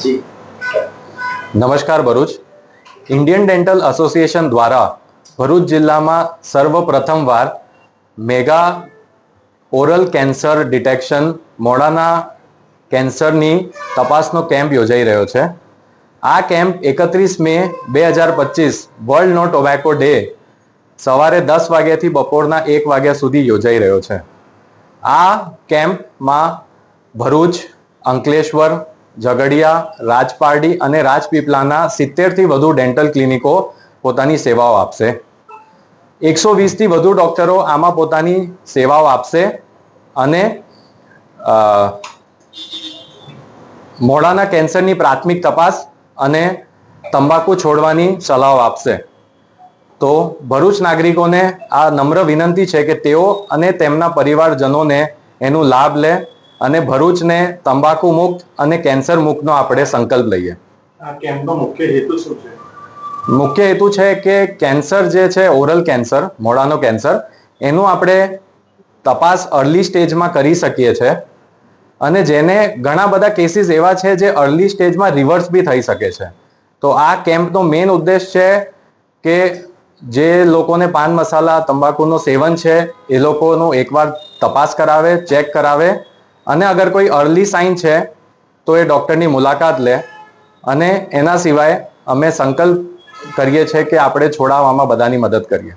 જી નમસ્કાર Bharuch Indian dental association દ્વારા ભરૂચ જિલ્લામાં સર્વપ્રથમવાર મેગા ઓરલ કેન્સર ડિટેક્શન મોઢાના કેન્સરની તપાસનો કેમ્પ યોજાઈ રહ્યો છે। આ કેમ્પ 31 મે 2025 વર્લ્ડ નો ટોબેકો ડે સવારે 10 વાગ્યાથી બપોરના 1 વાગ્યા સુધી યોજાઈ રહ્યો છે। આ કેમ્પમાં ભરૂચ, અંકલેશ્વર, ઝઘડિયા, રાજપારડી અને રાજપીપળાના 70 થી વધુ ડેન્ટલ ક્લિનિકો પોતાની સેવાઓ આપશે। 120 થી વધુ ડોક્ટરો આમાં પોતાની સેવાઓ આપશે અને મોઢાના કેન્સરની પ્રાથમિક તપાસ અને તંબાકુ છોડવાની સલાહ આપશે। તો ભરૂચ નાગરિકોને આ નમ્ર વિનંતી છે કે તેઓ અને તેમના પરિવારજનોને એનો લાભ લે અને ભરૂચને તંબાકુ મુક્ત અને કેન્સર મુક્તનો આપણે સંકલ્પ લઈએ। આ કેમ્પનો મુખ્ય હેતુ શું છે? મુખ્ય હેતુ છે કે કેન્સર જે છે ઓરલ કેન્સર, મોઢાનો કેન્સર, એનું આપણે તપાસ અર્લી સ્ટેજમાં કરી શકીએ છીએ અને જેને ઘણા બધા કેસીસ એવા છે જે અર્લી સ્ટેજમાં રિવર્સ બી થઈ શકે છે। તો આ કેમ્પનો મેઇન ઉદ્દેશ છે કે જે લોકોને પાન મસાલા તંબાકુનું સેવન છે એ લોકોનું એકવાર તપાસ કરાવે, ચેક કરાવે અને અગર કોઈ અર્લી સાઇન છે તો એ ડૉક્ટરની મુલાકાત લે અને એના સિવાય અમે સંકલ્પ કરીએ છીએ કે આપણે છોડાવવામાં બધાની મદદ કરીએ।